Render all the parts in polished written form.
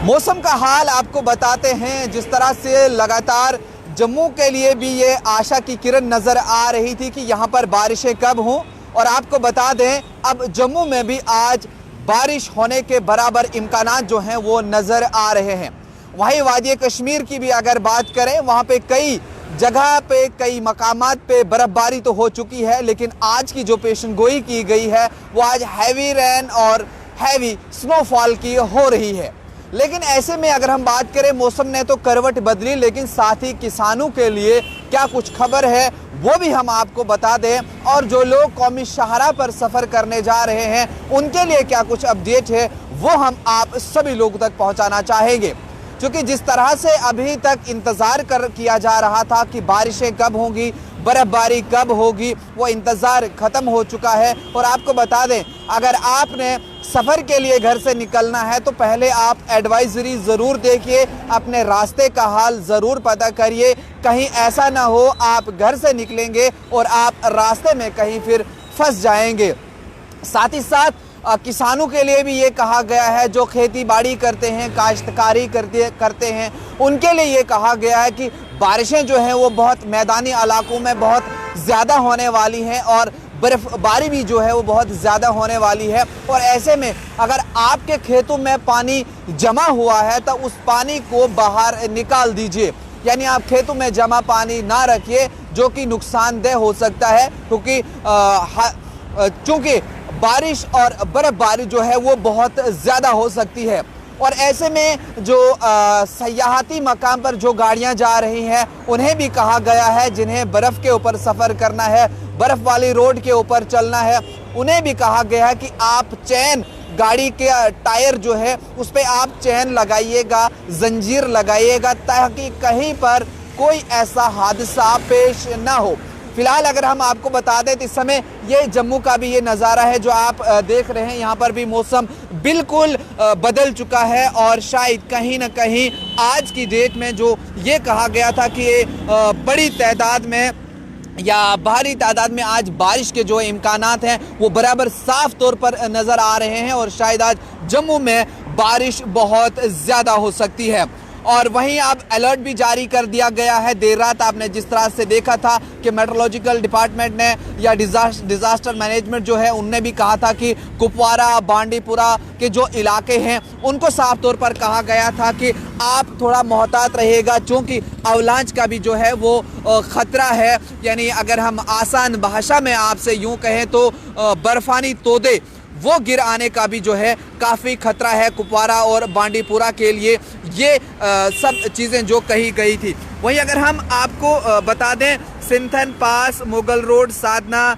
मौसम का हाल आपको बताते हैं। जिस तरह से लगातार जम्मू के लिए भी ये आशा की किरण नज़र आ रही थी कि यहाँ पर बारिशें कब हों, और आपको बता दें अब जम्मू में भी आज बारिश होने के बराबर इम्कानात जो हैं वो नज़र आ रहे हैं। वहीं वादी कश्मीर की भी अगर बात करें, वहाँ पे कई जगह पे कई मकामात पे बर्फ़बारी तो हो चुकी है, लेकिन आज की जो पेशन गोई की गई है वो आज हैवी रेन और हैवी स्नोफॉल की हो रही है। लेकिन ऐसे में अगर हम बात करें, मौसम ने तो करवट बदली, लेकिन साथ ही किसानों के लिए क्या कुछ खबर है वो भी हम आपको बता दें, और जो लोग कौमी शाहरा पर सफ़र करने जा रहे हैं उनके लिए क्या कुछ अपडेट है वो हम आप सभी लोगों तक पहुंचाना चाहेंगे। क्योंकि जिस तरह से अभी तक इंतज़ार किया जा रहा था कि बारिशें कब होंगी, बर्फ़बारी कब होगी, वो इंतज़ार ख़त्म हो चुका है। और आपको बता दें, अगर आपने सफ़र के लिए घर से निकलना है तो पहले आप एडवाइजरी ज़रूर देखिए, अपने रास्ते का हाल ज़रूर पता करिए। कहीं ऐसा ना हो आप घर से निकलेंगे और आप रास्ते में कहीं फिर फंस जाएंगे। साथ ही साथ किसानों के लिए भी ये कहा गया है, जो खेती बाड़ी करते हैं, काश्तकारी करते हैं, उनके लिए ये कहा गया है कि बारिशें जो हैं वो बहुत मैदानी इलाकों में बहुत ज़्यादा होने वाली हैं और बर्फ़बारी भी जो है वो बहुत ज़्यादा होने वाली है। और ऐसे में अगर आपके खेतों में पानी जमा हुआ है तो उस पानी को बाहर निकाल दीजिए, यानी आप खेतों में जमा पानी ना रखिए, जो कि नुकसानदेह हो सकता है। क्योंकि चूँकि बारिश और बर्फ़बारी जो है वो बहुत ज़्यादा हो सकती है। और ऐसे में जो सयाहती मकाम पर जो गाड़ियां जा रही हैं उन्हें भी कहा गया है, जिन्हें बर्फ़ के ऊपर सफ़र करना है, बर्फ़ वाली रोड के ऊपर चलना है, उन्हें भी कहा गया है कि आप चैन, गाड़ी के टायर जो है उस पर आप चैन लगाइएगा, जंजीर लगाइएगा, ताकि कहीं पर कोई ऐसा हादसा पेश ना हो। फिलहाल अगर हम आपको बता दें तो इस समय ये जम्मू का भी ये नज़ारा है जो आप देख रहे हैं। यहाँ पर भी मौसम बिल्कुल बदल चुका है और शायद कहीं ना कहीं आज की डेट में जो ये कहा गया था कि ये बड़ी तादाद में या भारी तादाद में आज बारिश के जो इम्कानात हैं वो बराबर साफ तौर पर नज़र आ रहे हैं, और शायद आज जम्मू में बारिश बहुत ज़्यादा हो सकती है। और वहीं अब अलर्ट भी जारी कर दिया गया है। देर रात आपने जिस तरह से देखा था कि मेट्रोलॉजिकल डिपार्टमेंट ने या डिज़ास्टर मैनेजमेंट जो है उनने भी कहा था कि कुपवारा, बांडीपुरा के जो इलाके हैं उनको साफ तौर पर कहा गया था कि आप थोड़ा मोहतात रहिएगा, चूँकि अवलांच का भी जो है वो ख़तरा है। यानी अगर हम आसान भाषा में आपसे यूँ कहें तो बर्फ़ानी तोदे वो गिर आने का भी जो है काफ़ी खतरा है कुपवारा और बांडीपुरा के लिए। ये सब चीज़ें जो कही गई थी। वहीं अगर हम आपको बता दें, सिंथन पास, मुगल रोड, साधना,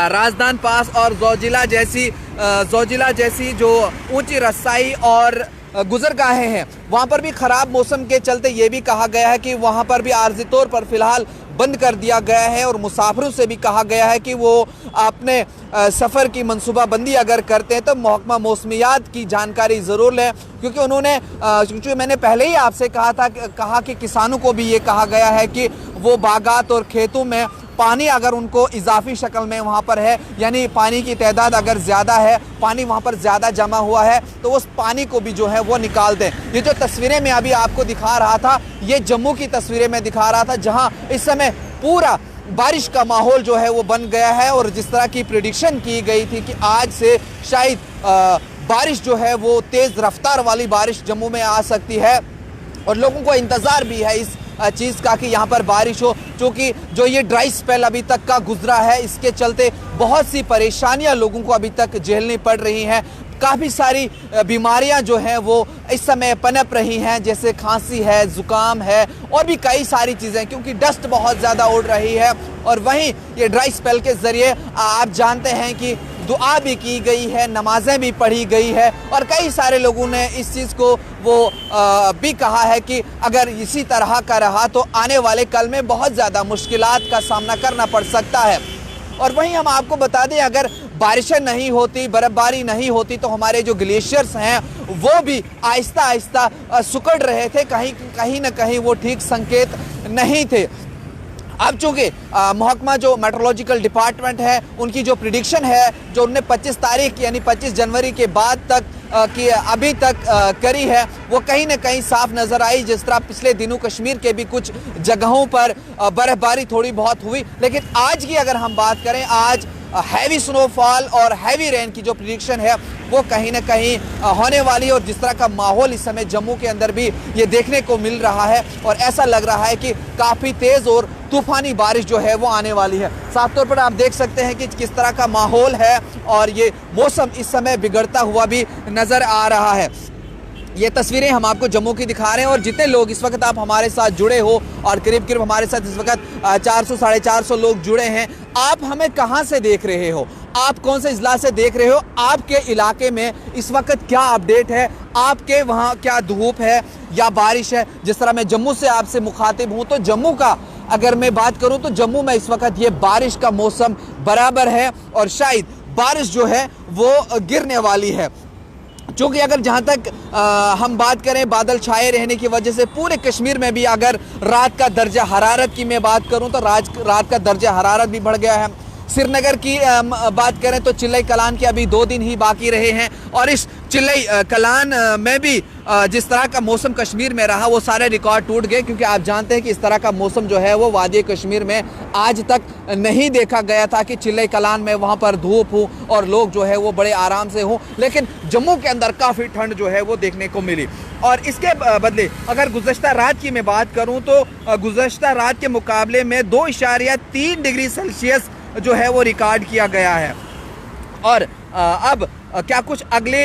राजदान पास और जोजिला जैसी जो ऊंची रसाई और गुजरगाहें हैं, वहाँ पर भी ख़राब मौसम के चलते ये भी कहा गया है कि वहाँ पर भी आर्जी तौर पर फ़िलहाल बंद कर दिया गया है। और मुसाफिरों से भी कहा गया है कि वो अपने सफ़र की मनसूबाबंदी अगर करते हैं तो महकमा मौसमियात की जानकारी ज़रूर लें, क्योंकि क्योंकि मैंने पहले ही आपसे कहा कि किसानों को भी ये कहा गया है कि वो बागात और खेतों में पानी अगर उनको इजाफी शक्ल में वहाँ पर है, यानी पानी की तादाद अगर ज़्यादा है, पानी वहाँ पर ज़्यादा जमा हुआ है, तो उस पानी को भी जो है वो निकाल दें। ये जो तस्वीरें मैं अभी आपको दिखा रहा था, ये जम्मू की तस्वीरें मैं दिखा रहा था, जहाँ इस समय पूरा बारिश का माहौल जो है वो बन गया है। और जिस तरह की प्रेडिक्शन की गई थी कि आज से शायद बारिश जो है वो तेज़ रफ्तार वाली बारिश जम्मू में आ सकती है, और लोगों को इंतज़ार भी है इस चीज़ का कि यहाँ पर बारिश हो, क्योंकि जो ये ड्राई स्पेल अभी तक का गुजरा है इसके चलते बहुत सी परेशानियाँ लोगों को अभी तक झेलनी पड़ रही हैं। काफ़ी सारी बीमारियां जो हैं वो इस समय पनप रही हैं, जैसे खांसी है, ज़ुकाम है और भी कई सारी चीज़ें, क्योंकि डस्ट बहुत ज़्यादा उड़ रही है। और वहीं ये ड्राई स्पेल के ज़रिए आप जानते हैं कि दुआ भी की गई है, नमाजें भी पढ़ी गई है, और कई सारे लोगों ने इस चीज़ को वो भी कहा है कि अगर इसी तरह का रहा तो आने वाले कल में बहुत ज़्यादा मुश्किलात का सामना करना पड़ सकता है। और वहीं हम आपको बता दें, अगर बारिशें नहीं होती, बर्फ़बारी नहीं होती, तो हमारे जो ग्लेशियर्स हैं वो भी आहिस्ता आहिस्ता सिकुड़ रहे थे, कहीं ना कहीं वो ठीक संकेत नहीं थे। अब चूँकि महकमा जो मेट्रोलॉजिकल डिपार्टमेंट है उनकी जो प्रिडिक्शन है, जो उनने 25 तारीख यानी 25 जनवरी के बाद तक कि अभी तक करी है वो कहीं ना कहीं साफ नजर आई। जिस तरह पिछले दिनों कश्मीर के भी कुछ जगहों पर बर्फबारी थोड़ी बहुत हुई, लेकिन आज की अगर हम बात करें, आज हैवी स्नोफॉल और हैवी रेन की जो प्रेडिक्शन है वो कहीं ना कहीं होने वाली है। और जिस तरह का माहौल इस समय जम्मू के अंदर भी ये देखने को मिल रहा है और ऐसा लग रहा है कि काफ़ी तेज़ और तूफानी बारिश जो है वो आने वाली है। साफ तौर पर आप देख सकते हैं कि किस तरह का माहौल है और ये मौसम इस समय बिगड़ता हुआ भी नज़र आ रहा है। ये तस्वीरें हम आपको जम्मू की दिखा रहे हैं और जितने लोग इस वक्त आप हमारे साथ जुड़े हो और करीब हमारे साथ इस वक्त 400 साढ़े 400 लोग जुड़े हैं, आप हमें कहां से देख रहे हो, आप कौन से इजला से देख रहे हो, आपके इलाके में इस वक्त क्या अपडेट है, आपके वहां क्या धूप है या बारिश है। जिस तरह मैं जम्मू से आपसे मुखातिब हूं तो जम्मू का अगर मैं बात करूं तो जम्मू में इस वक्त ये बारिश का मौसम बराबर है और शायद बारिश जो है वो गिरने वाली है। क्योंकि अगर जहां तक हम बात करें बादल छाए रहने की वजह से पूरे कश्मीर में भी अगर रात का दर्जा हरारत की मैं बात करूं तो रात का दर्जा हरारत भी बढ़ गया है। श्रीनगर की बात करें तो चिल्लई कलान के अभी 2 दिन ही बाकी रहे हैं और इस चिल्लई कलान में भी जिस तरह का मौसम कश्मीर में रहा वो सारे रिकॉर्ड टूट गए, क्योंकि आप जानते हैं कि इस तरह का मौसम जो है वो वादी कश्मीर में आज तक नहीं देखा गया था कि चिल्लई कलान में वहाँ पर धूप हो और लोग जो है वो बड़े आराम से हों। लेकिन जम्मू के अंदर काफ़ी ठंड जो है वो देखने को मिली। और इसके बदले अगर गुज़श्ता रात की मैं बात करूँ तो गुज़श्ता रात के मुकाबले में 2.3 डिग्री सेल्सियस जो है वो रिकॉर्ड किया गया है। और अब क्या कुछ अगले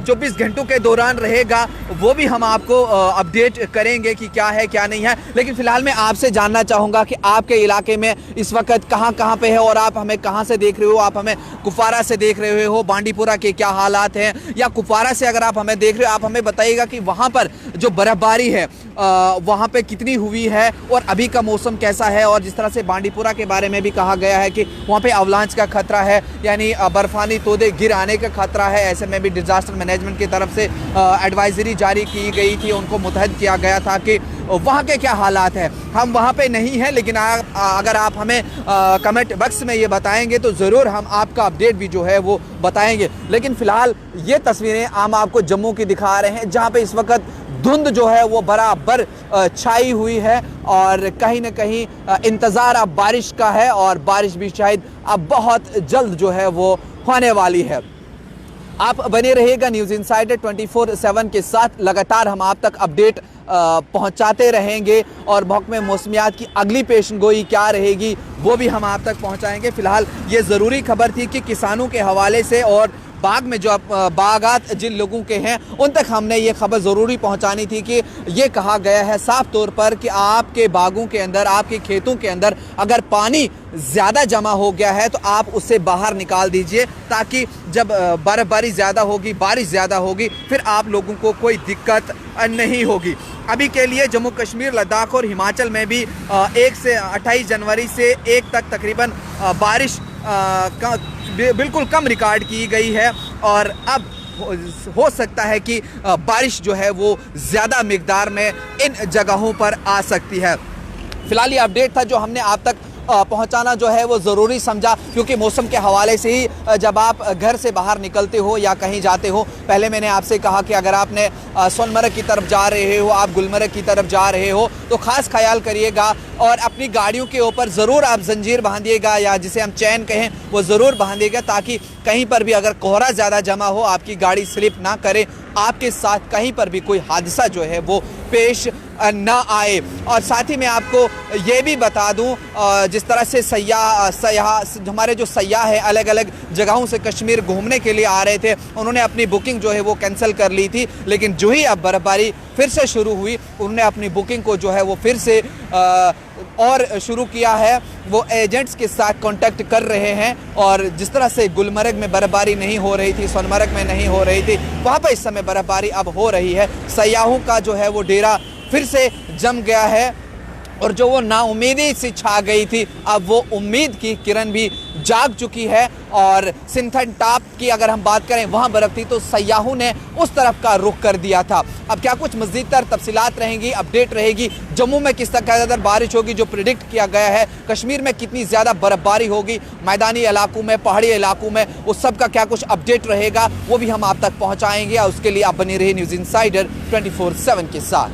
24 घंटों के दौरान रहेगा वो भी हम आपको अपडेट करेंगे कि क्या है क्या नहीं है। लेकिन फिलहाल मैं आपसे जानना चाहूँगा कि आपके इलाके में इस वक्त कहाँ पे है और आप हमें कहाँ से देख रहे हो। आप हमें कुपवारा से देख रहे हो, बांडीपुरा के क्या हालात हैं, या कुपवारा से अगर आप हमें देख रहे हो आप हमें बताइएगा कि वहाँ पर जो बर्फबारी है वहाँ पे कितनी हुई है और अभी का मौसम कैसा है। और जिस तरह से बांडीपुरा के बारे में भी कहा गया है कि वहाँ पे अवलांच का खतरा है, यानी बर्फानी तोदे गिर आने का खतरा है। ऐसे में भी डिजास्टर मैनेजमेंट की तरफ से एडवाइजरी जारी की गई थी, उनको मुतहद किया गया था कि वहाँ के क्या हालात हैं। हम वहाँ पे नहीं हैं, लेकिन अगर आप हमें कमेंट बॉक्स में ये बताएंगे तो ज़रूर हम आपका अपडेट भी जो है वो बताएंगे। लेकिन फ़िलहाल ये तस्वीरें हम आपको जम्मू की दिखा रहे हैं जहाँ पे इस वक्त धुंध जो है वो बराबर छाई हुई है और कहीं ना कहीं इंतज़ार अब बारिश का है और बारिश भी शायद अब बहुत जल्द जो है वो होने वाली है। आप बने रहिएगा न्यूज़ इनसाइडर 24/7 के साथ। लगातार हम आप तक अपडेट पहुंचाते रहेंगे और महकमे मौसमियात की अगली पेशगोई क्या रहेगी वो भी हम आप तक पहुंचाएंगे। फिलहाल ये ज़रूरी खबर थी कि किसानों के हवाले से और बाग में जो बागात जिन लोगों के हैं उन तक हमने ये खबर ज़रूरी पहुंचानी थी कि ये कहा गया है साफ तौर पर कि आपके बागों के अंदर, आपके खेतों के अंदर अगर पानी ज़्यादा जमा हो गया है तो आप उसे बाहर निकाल दीजिए, ताकि जब बर्फबारी ज़्यादा होगी, बारिश ज़्यादा होगी, फिर आप लोगों को कोई दिक्कत नहीं होगी। अभी के लिए जम्मू कश्मीर, लद्दाख और हिमाचल में भी 1 से 28 जनवरी से 1 तक तकरीबन बारिश बिल्कुल कम रिकॉर्ड की गई है और अब हो सकता है कि बारिश जो है वो ज़्यादा मिकदार में इन जगहों पर आ सकती है। फिलहाल ये अपडेट था जो हमने आप तक पहुंचाना जो है वो ज़रूरी समझा, क्योंकि मौसम के हवाले से ही जब आप घर से बाहर निकलते हो या कहीं जाते हो, पहले मैंने आपसे कहा कि अगर आपने सोनमर्ग की तरफ जा रहे हो, आप गुलमर्ग की तरफ जा रहे हो तो ख़ास ख्याल करिएगा और अपनी गाड़ियों के ऊपर ज़रूर आप जंजीर बांधिएगा या जिसे हम चैन कहें वो ज़रूर बांधिएगा, ताकि कहीं पर भी अगर कोहरा ज़्यादा जमा हो आपकी गाड़ी स्लिप ना करे, आपके साथ कहीं पर भी कोई हादसा जो है वो पेश ना आए। और साथ ही मैं आपको ये भी बता दूं, जिस तरह से हमारे जो सयाह है अलग अलग जगहों से कश्मीर घूमने के लिए आ रहे थे, उन्होंने अपनी बुकिंग जो है वो कैंसिल कर ली थी, लेकिन जो ही अब बर्फबारी फिर से शुरू हुई उन्होंने अपनी बुकिंग को जो है वो फिर से और शुरू किया है। वो एजेंट्स के साथ कांटेक्ट कर रहे हैं और जिस तरह से गुलमर्ग में बर्फबारी नहीं हो रही थी, सोनमर्ग में नहीं हो रही थी, वहाँ पर इस समय बर्फबारी अब हो रही है। सयाहों का जो है वो डेरा फिर से जम गया है और जो वो नाउमीदी सी छा गई थी, अब वो उम्मीद की किरण भी जाग चुकी है। और सिंथन टॉप की अगर हम बात करें, वहां बर्फ थी तो सयाहों ने उस तरफ का रुख कर दिया था। अब क्या कुछ मज़ीद तर तफसीलात रहेंगी, अपडेट रहेगी, जम्मू में किस तरह बारिश होगी जो प्रिडिक्ट किया गया है, कश्मीर में कितनी ज़्यादा बर्फबारी होगी, मैदानी इलाकों में, पहाड़ी इलाकों में, उस सब का क्या कुछ अपडेट रहेगा वो भी हम आप तक पहुँचाएंगे। और उसके लिए आप बने रहे न्यूज़ इनसाइडर 24/7 के साथ।